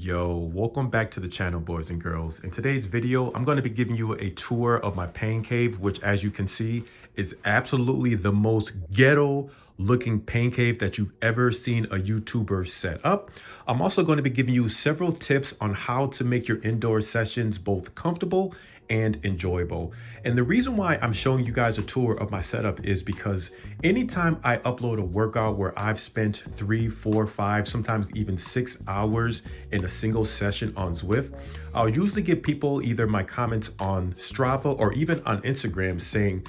Yo, welcome back to the channel, boys and girls. In today's video, I'm going to be giving you a tour of my pain cave, which, as you can see, is absolutely the most ghetto looking pain cave that you've ever seen a YouTuber set up. I'm also going to be giving you several tips on how to make your indoor sessions both comfortable and enjoyable. And the reason why I'm showing you guys a tour of my setup is because anytime I upload a workout where I've spent 3, 4, 5, sometimes even 6 hours in a single session on Zwift, I'll usually get people either my comments on Strava or even on Instagram saying,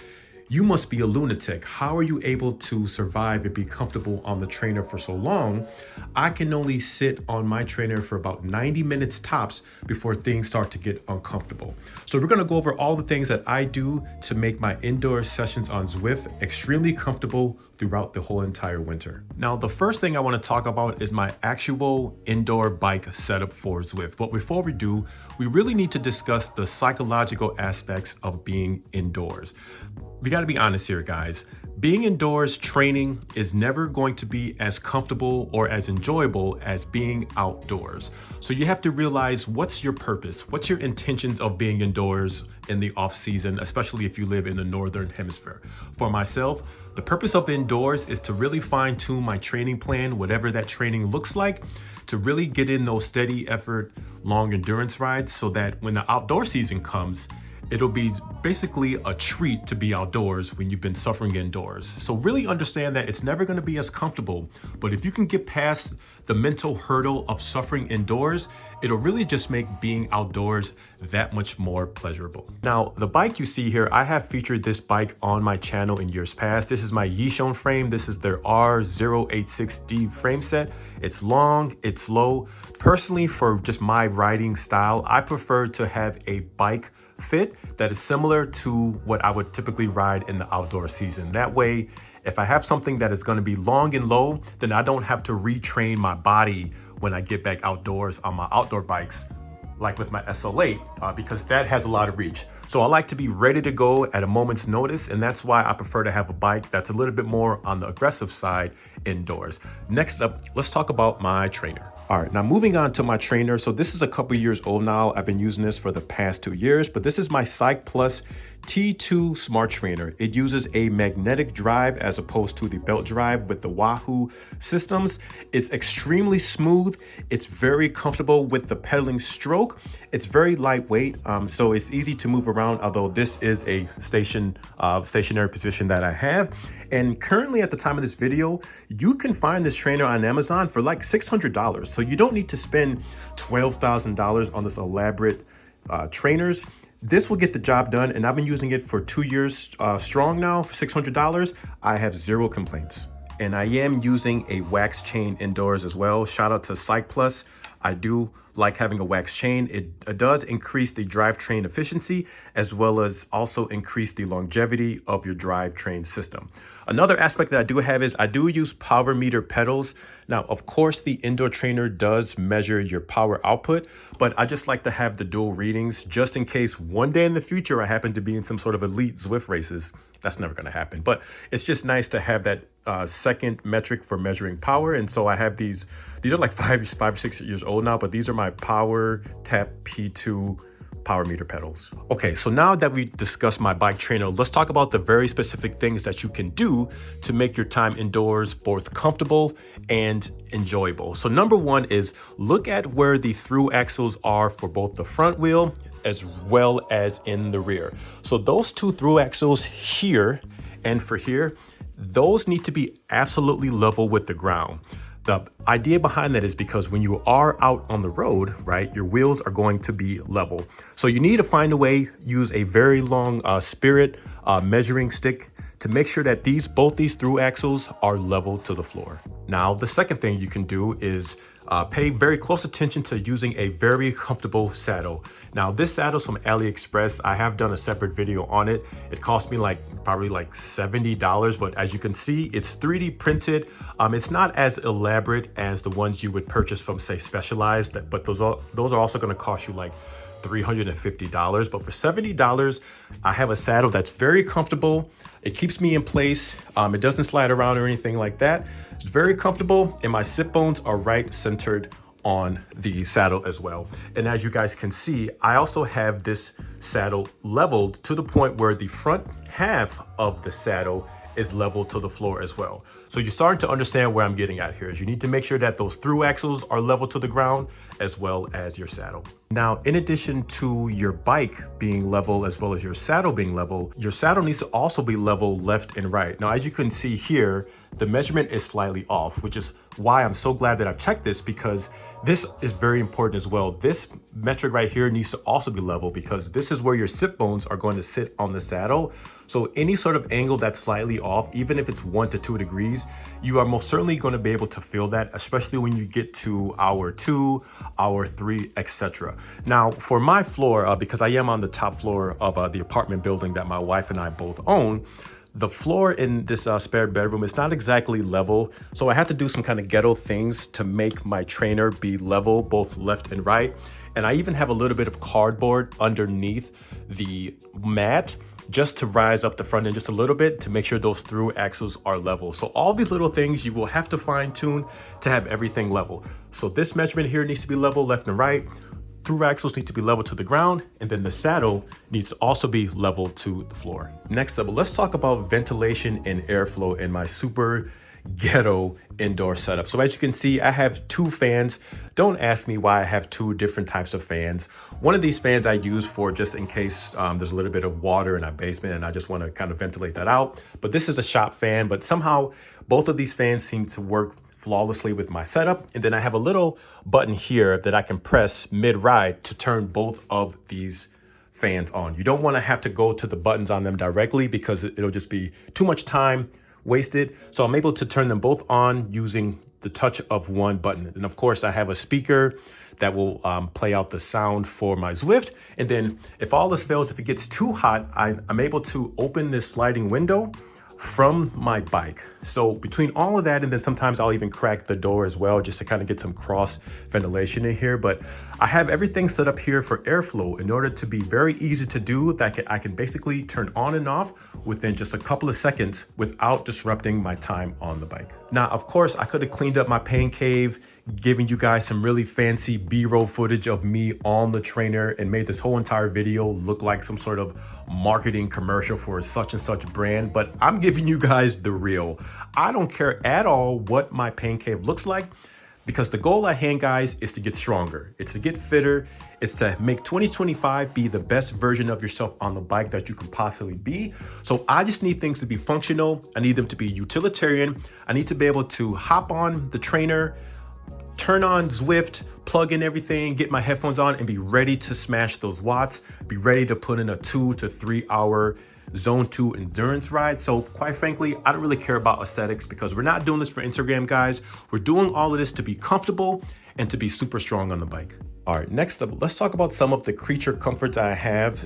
"You must be a lunatic. How are you able to survive and be comfortable on the trainer for so long?" I can only sit on my trainer for about 90 minutes tops before things start to get uncomfortable. So we're gonna go over all the things that I do to make my indoor sessions on Zwift extremely comfortable throughout the whole entire winter. Now, the first thing I wanna talk about is my actual indoor bike setup for Zwift. But before we do, we really need to discuss the psychological aspects of being indoors. We got to be honest here, guys. Being indoors training is never going to be as comfortable or as enjoyable as being outdoors. So you have to realize, what's your purpose? What's your intentions of being indoors in the off season, especially if you live in the Northern Hemisphere? For myself, the purpose of indoors is to really fine tune my training plan, whatever that training looks like, to really get in those steady effort, long endurance rides so that when the outdoor season comes, it'll be basically a treat to be outdoors when you've been suffering indoors. So really understand that it's never going to be as comfortable, but if you can get past the mental hurdle of suffering indoors, it'll really just make being outdoors that much more pleasurable. Now, the bike you see here, I have featured this bike on my channel in years past. This is my GHETTO frame. This is their R086D frame set. It's long, it's low. Personally, for just my riding style, I prefer to have a bike fit that is similar to what I would typically ride in the outdoor season. That way, if I have something that is going to be long and low, then I don't have to retrain my body when I get back outdoors on my outdoor bikes, like with my SL8, because that has a lot of reach. So I like to be ready to go at a moment's notice, and that's why I prefer to have a bike that's a little bit more on the aggressive side indoors. Next up, let's talk about my trainer. All right, now moving on to my trainer. So this is a couple years old now. I've been using this for the past 2 years, but this is my Psych Plus T2 Smart Trainer. It uses a magnetic drive as opposed to the belt drive with the Wahoo systems. It's extremely smooth. It's very comfortable with the pedaling stroke. It's very lightweight, so it's easy to move around, although this is a stationary position that I have. And currently at the time of this video, you can find this trainer on Amazon for like $600. So you don't need to spend $12,000 on this elaborate trainers. This will get the job done, and I've been using it for 2 years strong now. For $600, I have zero complaints. And I am using a wax chain indoors as well. Shout out to Psych Plus. I do like having a wax chain. It does increase the drivetrain efficiency, as well as also increase the longevity of your drivetrain system. Another aspect that I do have is I do use power meter pedals. Now, of course, the indoor trainer does measure your power output, but I just like to have the dual readings just in case one day in the future I happen to be in some sort of elite Zwift races. That's never going to happen, but it's just nice to have that second metric for measuring power. And so I have these are like 5 or 6 years old now, but these are my Power Tap P2 power meter pedals. Okay, so now that we discussed my bike trainer, let's talk about the very specific things that you can do to make your time indoors both comfortable and enjoyable. So number one is look at where the through axles are for both the front wheel as well as in the rear. So those two through axles here and for here, those need to be absolutely level with the ground. The idea behind that is because when you are out on the road, right, your wheels are going to be level. So you need to find a way, use a very long spirit measuring stick to make sure that both these through axles are level to the floor. Now, the second thing you can do is pay very close attention to using a very comfortable saddle. Now, this saddle's from AliExpress. I have done a separate video on it. It cost me probably like $70, but as you can see, it's 3D printed. It's not as elaborate as the ones you would purchase from, say, Specialized, but those are also going to cost you like $350. But for $70, I have a saddle that's very comfortable. It keeps me in place. It doesn't slide around or anything like that. It's very comfortable, and my sit bones are right centered on the saddle as well. And as you guys can see, I also have this saddle leveled to the point where the front half of the saddle is level to the floor as well. So you're starting to understand where I'm getting at here is you need to make sure that those through axles are level to the ground as well as your saddle. Now, in addition to your bike being level as well as your saddle being level, your saddle needs to also be level left and right. Now, as you can see here, the measurement is slightly off, which is why I'm so glad that I've checked this, because this is very important as well. This metric right here needs to also be level because this is where your sit bones are going to sit on the saddle. So any sort of angle that's slightly off, even if it's 1 to 2 degrees, you are most certainly going to be able to feel that, especially when you get to hour 2, hour 3, etc. Now, for my floor, because I am on the top floor of the apartment building that my wife and I both own, the floor in this spare bedroom is not exactly level. So I had to do some kind of ghetto things to make my trainer be level, both left and right. And I even have a little bit of cardboard underneath the mat just to rise up the front end just a little bit to make sure those through axles are level. So all these little things you will have to fine tune to have everything level. So this measurement here needs to be level left and right. Through axles need to be level to the ground, and then the saddle needs to also be level to the floor. Next up, let's talk about ventilation and airflow in my super ghetto indoor setup. So as you can see, I have 2 fans. Don't ask me why I have 2 different types of fans. One of these fans I use for just in case there's a little bit of water in our basement and I just want to kind of ventilate that out. But this is a shop fan, but somehow both of these fans seem to work flawlessly with my setup. And then I have a little button here that I can press mid-ride to turn both of these fans on. You don't want to have to go to the buttons on them directly because it'll just be too much time wasted. So I'm able to turn them both on using the touch of one button. And of course I have a speaker that will play out the sound for my Zwift. And then if all this fails, if it gets too hot, I'm able to open this sliding window from my bike. So between all of that, and then sometimes I'll even crack the door as well, just to kind of get some cross ventilation in here. But I have everything set up here for airflow in order to be very easy to do, that I can basically turn on and off within just a couple of seconds without disrupting my time on the bike. Now, of course, I could have cleaned up my pain cave, giving you guys some really fancy B-roll footage of me on the trainer and made this whole entire video look like some sort of marketing commercial for such and such brand, but I'm giving you guys the real. I don't care at all what my pain cave looks like, because the goal at hand, guys, is to get stronger. It's to get fitter. It's to make 2025 be the best version of yourself on the bike that you can possibly be. So I just need things to be functional. I need them to be utilitarian. I need to be able to hop on the trainer, turn on Zwift, plug in everything, get my headphones on, and be ready to smash those watts, be ready to put in a 2 to 3 hour zone 2 endurance ride. So quite frankly, I don't really care about aesthetics, because we're not doing this for Instagram, guys. We're doing all of this to be comfortable and to be super strong on the bike. All right, next up, let's talk about some of the creature comforts I have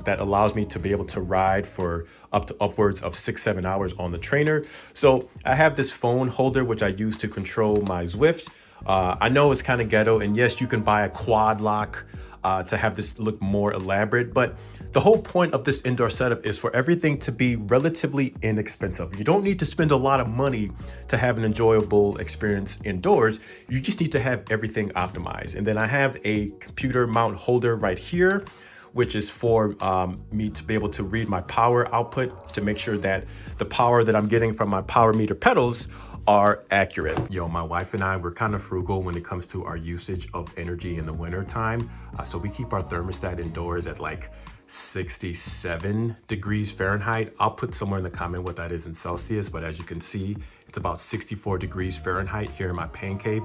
that allows me to be able to ride for up to upwards of 6-7 hours on the trainer. So I have this phone holder, which I use to control my Zwift. I know it's kind of ghetto, and yes, you can buy a quad lock to have this look more elaborate, but the whole point of this indoor setup is for everything to be relatively inexpensive. You don't need to spend a lot of money to have an enjoyable experience indoors. You just need to have everything optimized. And then I have a computer mount holder right here, which is for me to be able to read my power output to make sure that the power that I'm getting from my power meter pedals are accurate. Yo, my wife and I, we're kind of frugal when it comes to our usage of energy in the winter time. So we keep our thermostat indoors at like 67 degrees Fahrenheit. I'll put somewhere in the comment what that is in Celsius, but as you can see, it's about 64 degrees Fahrenheit here in my pain cave.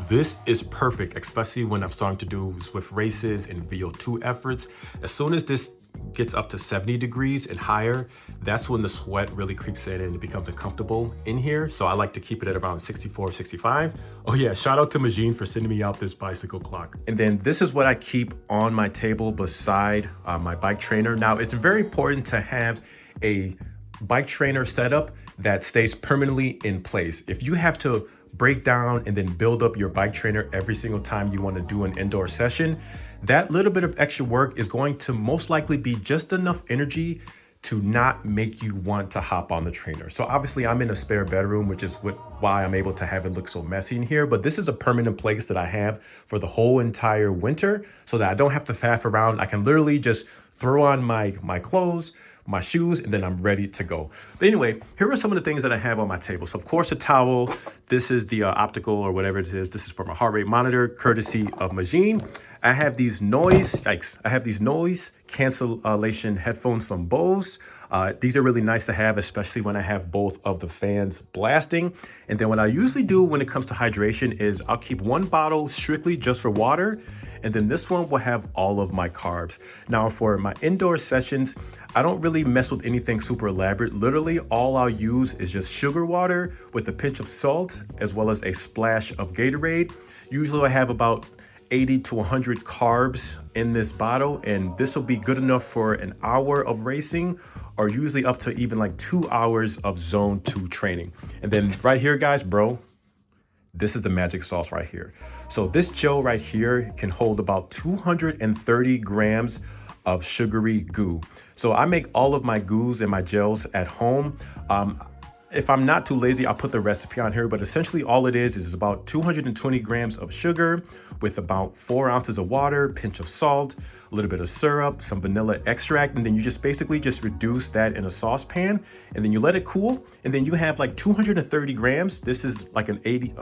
This is perfect, especially when I'm starting to do Zwift races and VO2 efforts. As soon as this gets up to 70 degrees and higher, that's when the sweat really creeps in and it becomes uncomfortable in here. So I like to keep it at around 64, 65. Oh yeah, shout out to Majin for sending me out this bicycle clock. And then this is what I keep on my table beside my bike trainer. Now, it's very important to have a bike trainer setup that stays permanently in place. If you have to break down and then build up your bike trainer every single time you want to do an indoor session, that little bit of extra work is going to most likely be just enough energy to not make you want to hop on the trainer. So obviously I'm in a spare bedroom, which is why I'm able to have it look so messy in here. But this is a permanent place that I have for the whole entire winter so that I don't have to faff around. I can literally just throw on my clothes, my shoes, and then I'm ready to go. But anyway, here are some of the things that I have on my table. So of course, a towel. This is the optical or whatever it is. This is for my heart rate monitor, courtesy of Majin. I have these noise cancellation headphones from Bose. These are really nice to have, especially when I have both of the fans blasting. And then what I usually do when it comes to hydration is I'll keep one bottle strictly just for water. And then this one will have all of my carbs. Now for my indoor sessions, I don't really mess with anything super elaborate. Literally all I'll use is just sugar water with a pinch of salt, as well as a splash of Gatorade. Usually I have about 80 to 100 carbs in this bottle, and this will be good enough for an hour of racing, or usually up to even like 2 hours of zone 2 training. And then right here, guys, this is the magic sauce right here. So this gel right here can hold about 230 grams of sugary goo. So I make all of my goos and my gels at home. If I'm not too lazy, I'll put the recipe on here, but essentially all it is about 220 grams of sugar with about 4 ounces of water, pinch of salt, a little bit of syrup, some vanilla extract, and then you just basically just reduce that in a saucepan, and then you let it cool, and then you have like 230 grams. This is like an 8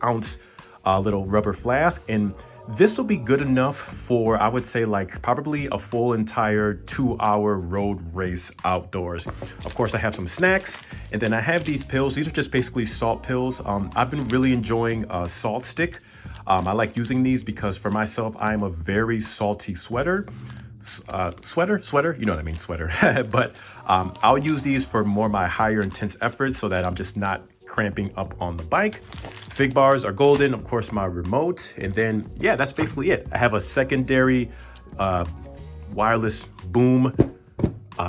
ounce little rubber flask, and this will be good enough for, I would say, like probably a full entire 2-hour road race outdoors. Of course, I have some snacks, and then I have these pills. These are just basically salt pills. I've been really enjoying Salt Stick. I like using these because for myself, I'm a very salty sweater, you know what I mean, sweater. But I'll use these for more my higher intense efforts so that I'm just not cramping up on the bike. Fig bars are golden, of course, my remote. And then, yeah, that's basically it. I have a secondary wireless boom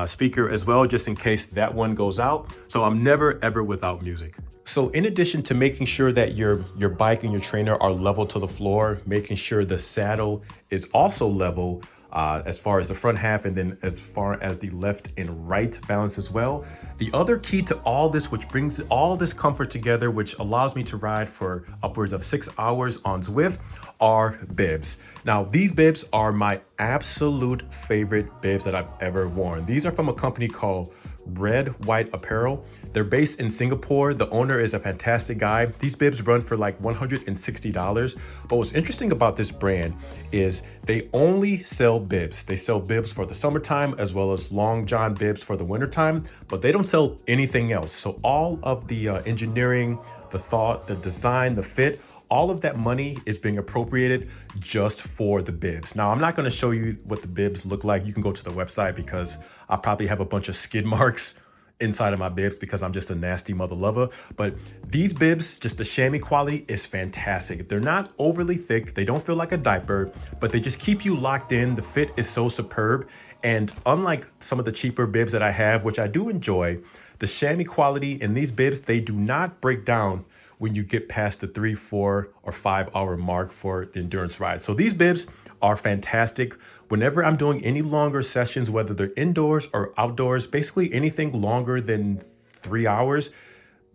speaker as well, just in case that one goes out. So I'm never, ever without music. So in addition to making sure that your bike and your trainer are level to the floor, making sure the saddle is also level as far as the front half, and then as far as the left and right balance as well. The other key to all this, which brings all this comfort together, which allows me to ride for upwards of 6 hours on Zwift, are bibs. Now, these bibs are my absolute favorite bibs that I've ever worn. These are from a company called Red White Apparel. They're based in Singapore. The owner is a fantastic guy. These bibs run for like $160. But what's interesting about this brand is they only sell bibs. They sell bibs for the summertime as well as long john bibs for the wintertime, but they don't sell anything else. So all of the engineering, the thought, the design, the fit, all of that money is being appropriated just for the bibs. Now, I'm not going to show you what the bibs look like. You can go to the website because I probably have a bunch of skid marks inside of my bibs because I'm just a nasty mother lover. But these bibs, just the chamois quality is fantastic. They're not overly thick. They don't feel like a diaper, but they just keep you locked in. The fit is so superb. And unlike some of the cheaper bibs that I have, which I do enjoy, the chamois quality in these bibs, they do not break down when you get past the 3, 4, or 5 hour mark for the endurance ride. So these bibs are fantastic. Whenever I'm doing any longer sessions, whether they're indoors or outdoors, basically anything longer than 3 hours,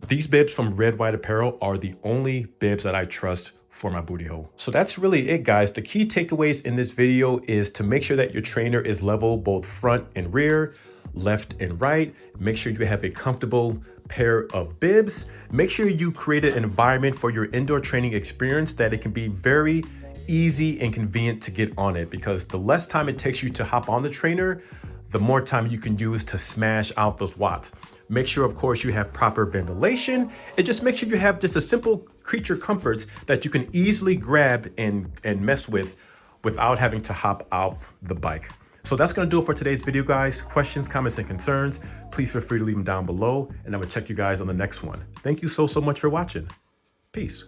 these bibs from Red White Apparel are the only bibs that I trust for my booty hole. So that's really it, guys. The key takeaways in this video is to make sure that your trainer is level both front and rear, left and right. Make sure you have a comfortable pair of bibs. Make sure you create an environment for your indoor training experience that it can be very easy and convenient to get on it, because the less time it takes you to hop on the trainer, the more time you can use to smash out those watts. Make sure, of course, you have proper ventilation, and just make sure you have just a simple creature comforts that you can easily grab and mess with without having to hop off the bike. So that's gonna do it for today's video, guys. Questions, comments, and concerns, please feel free to leave them down below, and I'm gonna check you guys on the next one. Thank you so much for watching. Peace.